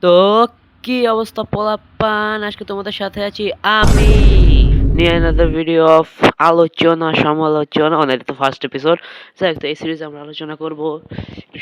তো কি অবস্থা পোলাপান, আজকে তোমাদের সাথে আছি আমি নিয়ে another ভিডিও অফ আলোচনা সমালোচনা অনেক তো ফার্স্ট এপিসোড। যাই হোক, তো এই সিরিজে আমরা আলোচনা করব,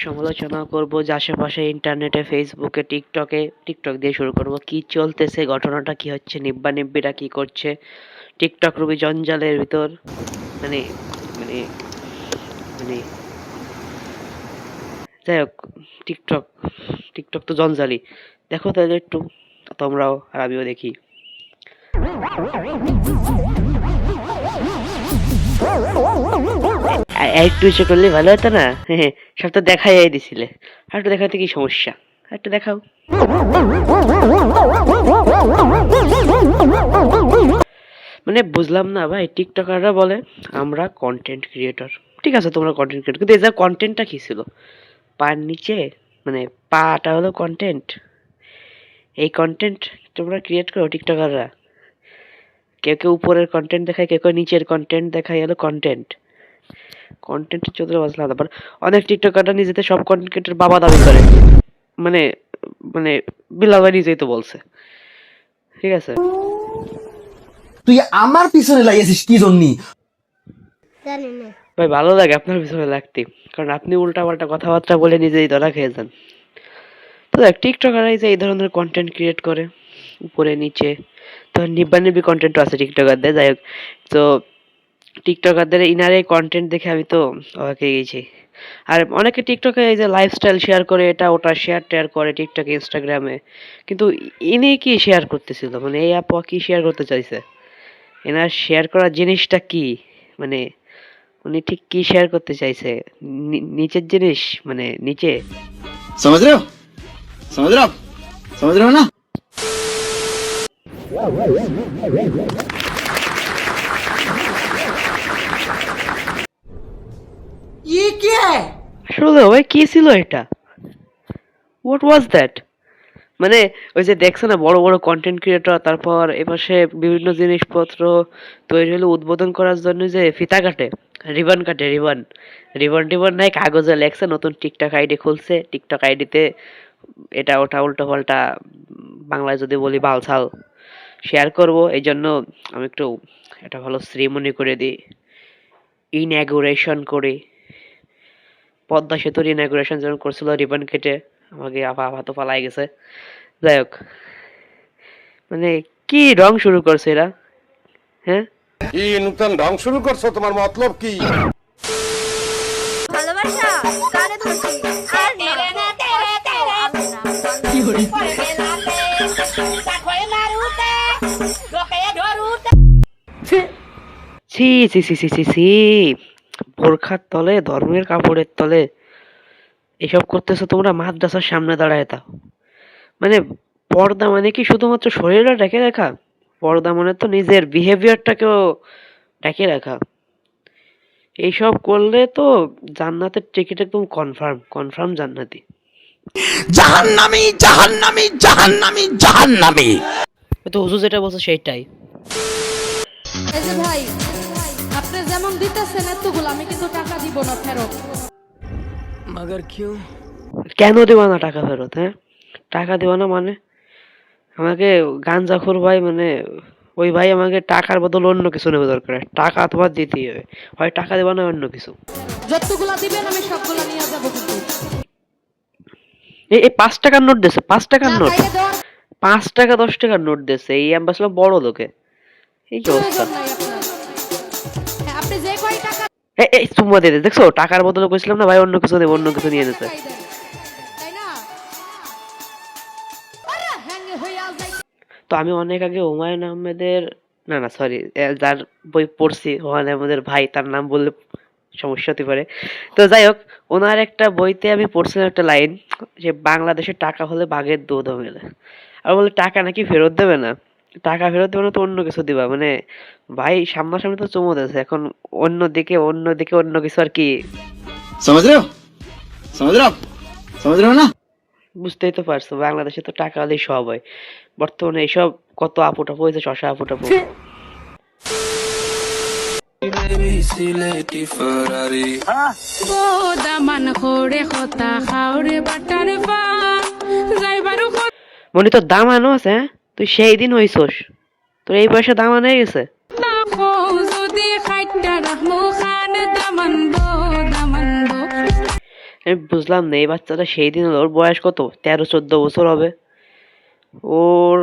সমালোচনা করব যে আশেপাশে ইন্টারনেটে, ফেসবুকে, টিকটক দিয়ে শুরু করব, কি চলতেছে, ঘটনাটা কি হচ্ছে, নিব্বা নিব্বিরা কি করছে টিকটক রুবি জঞ্জালের ভিতর, মানে মানে মানে যাই হোক, টিকটক টিকটক তো জঞ্জালি। দেখো তাহলে একটু, তোমরাও আর আমিও দেখি। একটু ইচ্ছে করলে ভালো হতো না? সব তো দেখাই দিছিলে, আর একটু দেখাতে কি সমস্যা, আর একটু দেখাও। মানে বুঝলাম না ভাই, টিকটকাররা বলে আমরা কন্টেন্ট ক্রিয়েটর। ঠিক আছে, তোমরা কন্টেন্ট ক্রিয়েটর, কিন্তু এদের কন্টেন্টটা কি ছিল? পার নিচে, মানে পাটা হলো কন্টেন্ট। এই কন্টেন্ট তোমরা ক্রিয়েট করো টিকটকাররা। কেউ কেউ উপরের কন্টেন্ট দেখায়, কেউ কেউ নিচের কন্টেন্ট দেখায়, হলো কন্টেন্ট। কন্টেন্টের চোদ্দ বাজলে আলাদা। অনেক টিকটকাররা নিজেদের সব কন্টেন্ট ক্রিয়েটর বাবা দাবি করে। মানে মানে বিল্লাল ভাই নিজেই তো বলছে। ঠিক আছে, তুই আমার পিছনে লাগিয়েছিস কি জন্যি? জানি না। ভাই ভালো লাগে আপনার পিছনে লাগতে, কারণ আপনি উল্টা পাল্টা কথাবার্তা বলে নিজেই ধরা খেয়ে যান। তো দেখ, টিকটকাররা যে এই ধরনের কন্টেন্ট ক্রিয়েট করে উপরে নিচে, তো নিব্বা নিব্বি কন্টেন্টও আছে টিকটকারদের। যাই হোক, তো টিকটকারদের ইনার এই কন্টেন্ট দেখে আমি তো অবাক হয়ে গেছি। আর অনেকে টিকটকে এই যে লাইফস্টাইল শেয়ার করে, এটা ওটা শেয়ার টেয়ার করে টিকটকে, ইনস্টাগ্রামে, কিন্তু ইনি কি শেয়ার করতেছিল, মানে এই আপু কি শেয়ার করতে চাইছে, এনার শেয়ার করার জিনিসটা কি, মানে উনি ঠিক কি শেয়ার করতে চাইছে? নিচের জিনিস, মানে নিচে। समझ रहे हो समझ रहे हो आप समझ रहे हो ना? ये क्या है? আসলে ভাই কি ছিল এটা? What was that? মানে ওই যে দেখছো না বড় বড় কন্টেন্ট ক্রিয়েটর, তারপর এপাশে বিভিন্ন জিনিসপত্র তৈরি হলে উদ্বোধন করার জন্য যে ফিতা কাটে, রিবন কাটে, রিবন রিবন টিবন নাই, কাগজে লেখছে নতুন টিকটক আইডি খুলছে, টিকটক আইডিতে এটা ওটা উল্টো পাল্টা, বাংলায় যদি বলি বালছাল শেয়ার করব। এই জন্য আমি একটু এটা ভালো সেরিমনি করে দিই, ইনঅ্যাগুরেশন করি। পদ্মা সেতুর ইনঅ্যাগুরেশন যখন করছিল রিবন কেটে, আমাকে আফা তো পালাই গেছে। যাই হোক, মানে কি রং শুরু করছে এরা, হ্যাঁ? কি নতুন ঢং শুরু করছো? তোমার মতলব কি? ভালোবাসা কানে ধরছি আর না। ছি ছি ছি ছি ছি ছি, বোরখার তলে, ধর্মের কাপড়ের তলে এসব করতেছো তোমরা, মাদ্রাসার সামনে দাঁড়ায় তা। মানে পর্দা মানে কি শুধুমাত্র শরীরটা ঢেকে রাখা? পর্দা মানে তো নিজের বিহেভিয়ারটাকেও ঢেকে রাখা। এইসব করলে তো জান্নাতের টিকিট একদম কনফার্ম, কনফার্ম জান্নাতি। জাহান্নামী জাহান্নামী জাহান্নামী জাহান্নামী। তো হুজুর যেটা বলছে সেইটাই। এই যে ভাই, আপনি যেমন দিতেছেন এতগুলো, আমি কিন্তু টাকা দিব না ফেরত। কেন দেবা না টাকা ফেরত? হ্যাঁ, টাকা দেবা না মানে? আমাকে গাঞ্জাখোর ভাই, মানে ওই ভাই আমাকে টাকার বদল অন্য কিছু নেবে দরকার, টাকা তোমার দিতেই হবে, হয় টাকা দেবা না অন্য কিছু। যতগুলা দিবেন আমি সবগুলা নিয়ে যাবো কিন্তু। এই 5 টাকার নোট দিছে, 5 টাকার না নোট, খাইয়ে দেওয়ার 5 টাকা 10 টাকার নোট দিছে, এই আমি ভাবছিলাম বড় লোকে। এই কি অবস্থা? প্রয়োজন নাই আপনার। হ্যাঁ, আপনি যে কয় টাকা এই চুম্মা দিয়ে দে, দেখছো টাকার বদলে কইছিলাম না ভাই অন্য কিছু দেব, অন্য কিছু নিয়ে নিছে। টাকাই দেন, তাই না? আরে হ্যাঙ্গে হইয়া যাই। তো আমি অনেক আগে হুমায়ুন আহমেদের, না না সরি, যার বই পড়ছি হুমায়ুন আহমেদের ভাই, তার নাম বললে সমস্যা হতে পারে। তো যাই হোক, ওনার একটা বইতে আমি পড়ছিলাম একটা লাইন, যে বাংলাদেশে টাকা হলে বাঘের দুধও মেলে। আর বলে টাকা নাকি ফেরত দেবে না, টাকা ফেরত দেবে না তো অন্য কিছু দিবা, মানে ভাই সামনাসামনি তো চুমো দিয়েছে, এখন অন্যদিকে অন্যদিকে অন্য কিছু আর কি। समझ रहे हो समझ रहे हो आप समझ रहे हो ना? বুঝতেই তো পারছো, বাংলাদেশে তো টাকা হলেই সব হয়। বর্তমানে এইসব কত আপু টাপু হয়েছে, শশা আপু টাপু। ও দামান খোড়ে খতা খাওরে বাটারে পা যাইবারু মনি তোর দাম আনো আছে, হ্যাঁ? তুই সেই দিন হইছস, তোর এই বয়সে দাম আনে গেছে। আমি বুঝলাম না এই বাচ্চাটা সেই দিন হলো, ওর বয়স কত 13-14 বছর হবে। ওর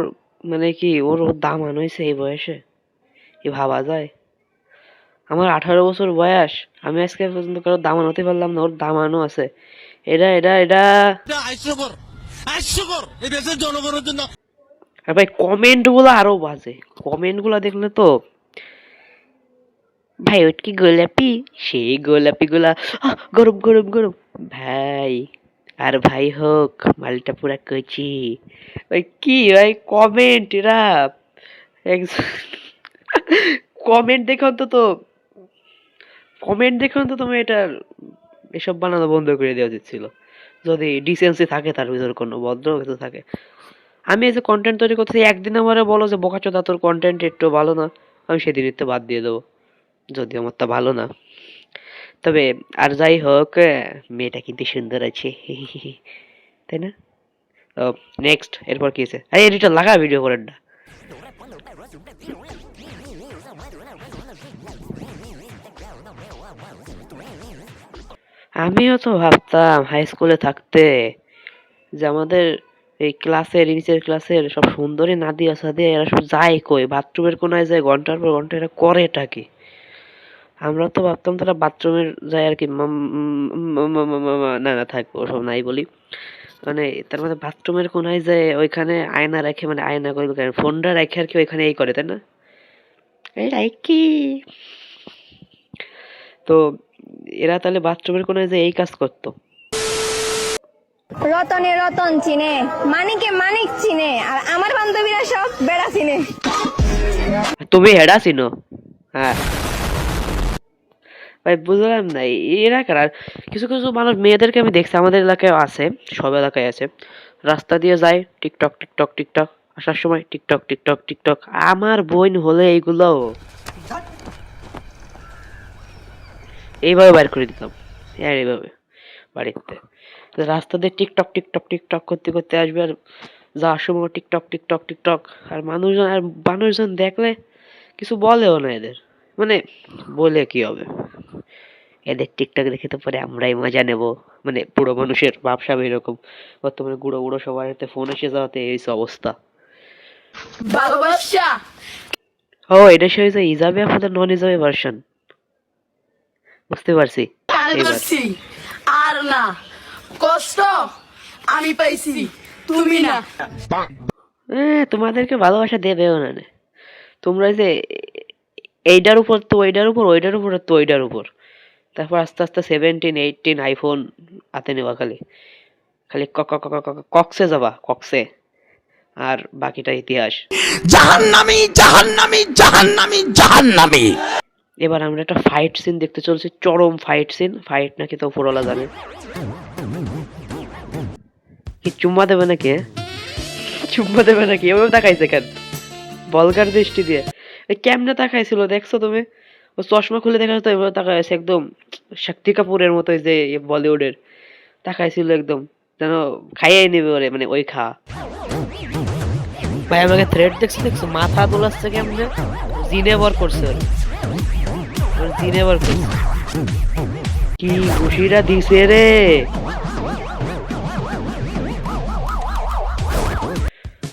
মানে কি ওর দাম আন হয়েছে এই বয়সে, কি ভাবা যায়? আমার 18 বছর বয়স, আমি আজকে পর্যন্ত কারো দামান হতে পারলাম না, ওর দামানও আছে। এটা এটা এটা আর ভাই কমেন্ট গুলো আরো বাজে, কমেন্ট গুলো দেখলে তো ভাই ওই কি গোলাপি, সেই গোলাপি গুলা গরম গরম গরম ভাই, আর ভাই হোক মালটা পুরা কচি। ভাই কি ভাই কমেন্ট এরা, কমেন্ট দেখে অন্তত, কমেন্ট দেখে অন্তত তুমি এটা এসব বানানো বন্ধ করে দেওয়া উচিত ছিল, যদি ডিসেন্সি থাকে তার ভিতরে কোনো ভদ্র কিছু থাকে। আমি এই যে কন্টেন্ট তৈরি করতেছি, একদিন আমারে বলো যে বোকাচোদা তোর কন্টেন্ট একটু ভালো না, আমি সেদিন একটু বাদ দিয়ে দেবো, যদি আমার তা ভালো না। তবে আর যাই হোক, মেয়েটা কিন্তু সুন্দর আছে তাই না? নেক্সট এরপর কি আছে? আরে এডিটর লাগা ভিডিও করেন না। আমিও তো ভাবতাম হাই স্কুলে থাকতে যে আমাদের এই ক্লাসের নিচের ক্লাসের সব সুন্দরী নাদিয়া সাদিয়া এরা সব যায় কই, বাথরুমের কোনায় যায় ঘন্টার পর ঘন্টা, এরা করেটা কি? আমরা তো ভাবতাম তারা বাথরুমের যায় আর কি, না না থাক ওসব নাই বলি, মানে তার মধ্যে বাথরুমের কোনায় যায় ওইখানে আয়না রেখে, মানে আয়না করে ফোনটা রেখে আর কি ওইখানে এই করে, তাই না? এই কি তো এরা তাহলে বাথরুমের কোনায় যায় এই কাজ করতো। রতনে রতন চিনে, মানিকে মানিক চিনে, আর আমার বান্ধবীরা সব বেড়া চিনে। তুমি হেডা চিনো? হ্যাঁ ভাই বুঝলাম না এরা কারা। কিছু কিছু মানুষ মেয়েদেরকে আমি দেখছি, আমাদের এলাকায় আছে, সব এলাকায় আছে, রাস্তা দিয়ে যায় টিকটক টিকটক টিকটক, আসার সময় টিকটক টিকটক টিকটক। আমার বোন হলে এইগুলো এইভাবে বাইর করে দিতাম, আর এইভাবে বাড়িতে রাস্তা দিয়ে টিকটক টিকটক টিকটক করতে করতে আসবে, আর যাওয়ার সময় টিকটক টিকটক টিকটক। আর মানুষজন দেখলে কিছু বলেও না এদের, মানে বলে কি হবে, এদের টিকটক দেখে তো পরে আমরাই মজা নেব, মানে পুরো মানুষের ভাবসা এরকম। বর্তমানে গুঁড়ো গুঁড়ো সবার হাতে ফোন এসে যাওয়াতে এই অবস্থা। ও এটা সে হয়েছে ইজাবে আপনাদের নন ইজাবে ভার্সন, বুঝতে পারছি। আর না কষ্ট আমি পাইছি, তুমি না। তোমাদেরকে ভালোবাসা দেবেও না, তোমরা যে এইটার উপর তো ওইটার উপর, ওইটার উপর তো ওইটার উপর, তারপর আস্তে আস্তে 17-18 আইফোন হাতে নেওয়া, খালি খালি কক্সে যাবা, কক্সে, আর বাকিটা ইতিহাস। জাহান্নামী জাহান্নামী জাহান্নামী জাহান্নামী। এবার আমরা একটা ফাইট সিন দেখতে চলছি, চরম ফাইট সিন, ফাইট নাকি তো উপরওয়ালা জানে। কি চুম্মা দেবে নাকি? চুম্মা দেবে নাকি? এভাবে তাকাইছে কেন বলগার দৃষ্টি দিয়ে? কেমনে তাকাইছিল দেখছো তুমি? ও চশমা খুলে দেখা যেত, এভাবে তাকাইছে একদম শক্তি কাপুরের মতো, যে বলিউডের তাকাইছিল একদম, যেন খাইয়ে নেবে ওরে, মানে ওই খা। ভাই আমাকে থ্রেড দেখছো, মাথা দোলাচ্ছে কেমনে, জিনে বর করছে ওর জিনে বর করছে, কি খুশিটা দিছে রে।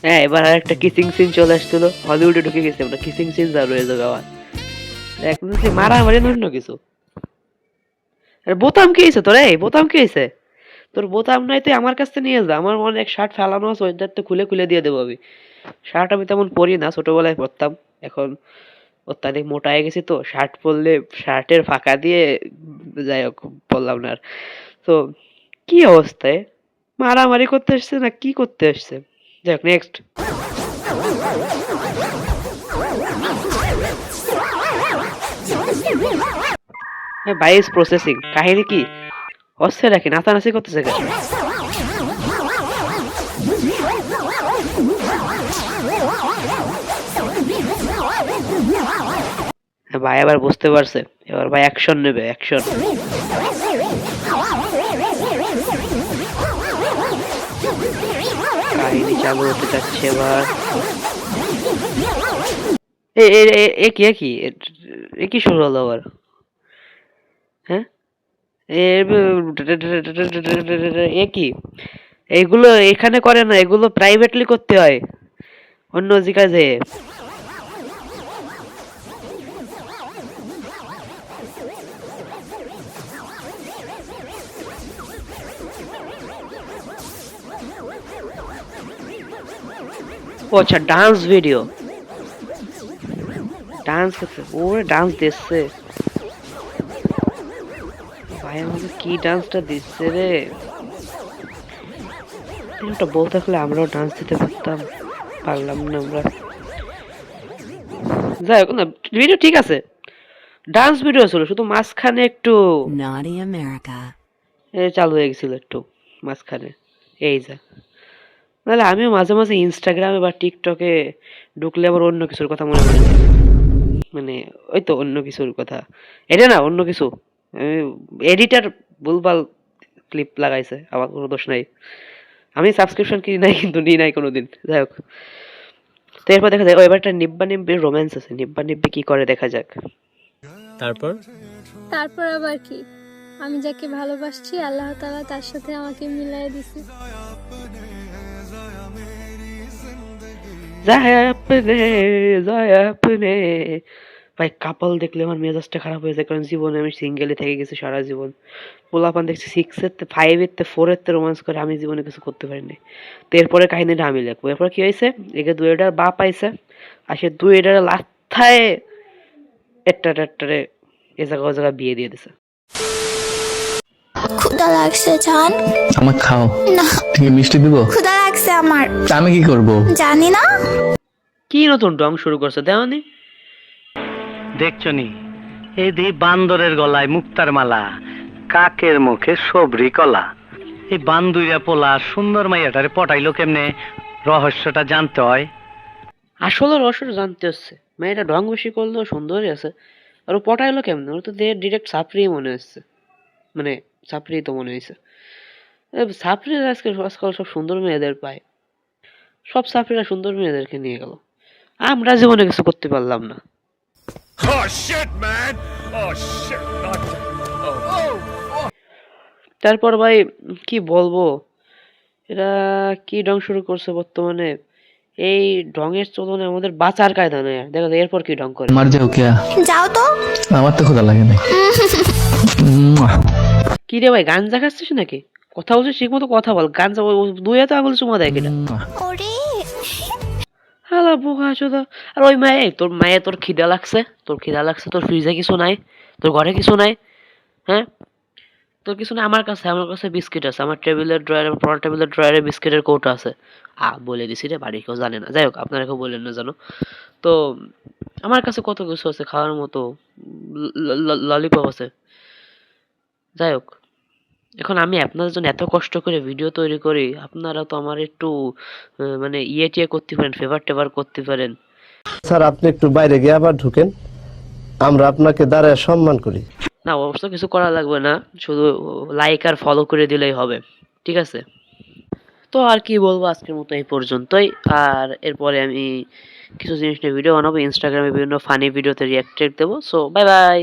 হ্যাঁ এবার আর একটা কিসিং সিন চলে আসছিল, হলিউডে ঢুকে গেছে আমরা, কিসিং সিন চালু হয়ে যাবে আবার, এখন মারামারি অন্য কিছু। আরে বোতাম কি হয়েছে তোর? এই বোতাম কি হয়েছে তোর? বোতাম নাই তুই আমার কাছ থেকে নিয়ে যা, আমার মনে এক শার্ট ফেলানো আছে, ওইটার তো খুলে খুলে দিয়ে দেবো আমি। শার্ট আমি তেমন পরি না, ছোটবেলায় পরতাম, এখন অত্যাধিক মোটা হয়ে গেছি তো শার্ট পরলে শার্টের ফাঁকা দিয়ে, যাই হোক বললাম না আর। তো কি অবস্থায় মারামারি করতে আসছে না কি করতে আসছে? যাই হোক নেক্সট। বাইস প্রসেসিং কাহিনী কি হচ্ছে নাকি? নাচানাচি করতেছে কেন? ভাই এবার বুঝতে পারছে, এবার ভাই অ্যাকশন নেবে, অ্যাকশন। কাহিনী এই চালু হতে যাচ্ছে এবার। এ এ এ- এ কি এ কি এ কি শুরু হলো আবার? হ্যাঁ, এ কি? এগুলো এখানে করে না, এগুলো প্রাইভেটলি করতে হয় অন্য জায়গায় যেয়ে। ও আচ্ছা, ডান্স ভিডিও, ডান্স করছে, ওরে ডান্স দিচ্ছে ভাই, আমাকে কি ডান্সটা দিচ্ছে রে। একটা বউ থাকলে আমরাও ডান্স দিতে পারতাম, পারলাম না আমরা। যাই হোক না, ভিডিও ঠিক আছে, ডান্স ভিডিও ছিল, শুধু মাঝখানে একটু Naughty America. চালু হয়ে গেছিল একটু মাঝখানে, এই যা। নাহলে আমিও মাঝে মাঝে ইনস্টাগ্রামে বা টিকটকে ঢুকলে আবার অন্য কিছুর কথা মনে পড়ে যায়। মানে ওই তো অন্য কিছুর কথা, এটা না অন্য কিছু, এডিটার ভুলভাল ক্লিপ লাগাইছে, আমার কোনো দোষ নাই। আমি সাবস্ক্রিপশন কিনি নাই, কিন্তু নিই নাই কোনোদিন। যাই হোক, তো এরপর দেখা যায় ও এবার একটা নিব্বা নিব্বির রোম্যান্স আছে, নিব্বা নিব্বি কি করে দেখা যাক। তারপর তারপর আবার কি, আমি যাকে ভালোবাসছি আল্লাহ তাআলা তার সাথে আমাকে মিলাই দিছে। যায় আপনে, যায় আপনে। ভাই কাপল দেখলে আমার মেজাজটা খারাপ হয়ে যায়, কারণ জীবনে আমি সিঙ্গেলই থেকে গেছি সারা জীবন। পোলাপান দেখছি 6 এর 5 এর 4 এর রোম্যান্স করে, আমি জীবনে কিছু করতে পারিনি। তো এরপরে কাহিনীটা আমি লিখবো। এরপর কি হয়েছে, একে দুইটার বাপ আইছে, আর সে দুইটার লাথায় একটারে এ জায়গা ও জায়গা বিয়ে দিয়ে দিছে। ক্ষুধা লাগছে জান? আমাকে খাও না, ঠিক মিষ্টি দিব। ক্ষুধা লাগছে আমার। তা আমি কি করব? জানি না। কি নতুন ডং শুরু করছে দেওনি? দেখছনি এই দি বান্দরের গলায় মুক্তার মালা, কাকের মুখে সবরি কলা। এই বান্দুইরা পোলা সুন্দর মাইয়াটারে পটাইলো কেমনে, রহস্যটা জানতে হয়। আসলে রহস্য জানতে হচ্ছে, মেয়েটা ঢং বেশি করলেও সুন্দরই আছে। আর ও পটাইলো কেমনে, ওর তো দেহের ডিরেক্ট সাপড়ি মনে হচ্ছে, মানে সাপড়ি তো মনে হয়েছে। সাপড়ি আজকাল সব সুন্দর মেয়েদের পায়, সব সাপড়িরা সুন্দর মেয়েদেরকে নিয়ে গেল, আমরা জীবনে কিছু করতে পারলাম না। তারপর ভাই কি বলবো, এরা কি ঢং শুরু করছে বর্তমানে। এই ঢঙের চলনে আমাদের বাঁচার কায়দা নেই। দেখো এরপর কি ঢং করে। মার যাও কে? যাও তো। আমার তো ক্ষুধা লাগে না। কি রে ভাই, গাঞ্জা খাচ্ছিস নাকি? কথা বলছিস ঠিক মতো কথা বল, গাঞ্জা দুই হাতে আঙুল চুমা দেয় কিনা। ওরে হালা বোকা চোদা। আর ওই মায়ে, তোর মায়ে তোর খিদা লাগছে, তোর ফ্রিজে কিছু নাই, তোর ঘরে কিছু নাই, হ্যাঁ তোর কিছু না। আমার কাছে বিস্কিট আছে, আমার টেবিলের ড্রয়ারে, পড়ার টেবিলের ড্রয়ারে বিস্কিটের কৌটা আছে। বলে দিছি রে, বাড়ি কেউ জানে না। যাই হোক, আপনারা কেউ বললেন না জানো তো। আমার কাছে কত কিছু আছে খাওয়ার মতো, ললিপপ আছে। যাই হোক, এখন আমি আপনাদের জন্য এত কষ্ট করে ভিডিও তৈরি করি, আপনারা তো আমার একটু মানে টিয়ে করতে পারেন, ফেভার করতে পারেন। স্যার আপনি একটু বাইরে গিয়ে আবার ঢুকেন, আমরা আপনাকে দাঁড়ায় সম্মান করি। না, অবশ্য কিছু করা লাগবে না, শুধু লাইক আর ফলো করে দিলেই হবে, ঠিক আছে? তো আর কি বলবো, আজকের মতো এই পর্যন্তই। আর এরপরে আমি কিছু জিনিস নিয়ে ভিডিও বানাবো, ইনস্টাগ্রামে বিভিন্ন ফানি ভিডিওতে রিয়াক্ট দেবো। So bye bye.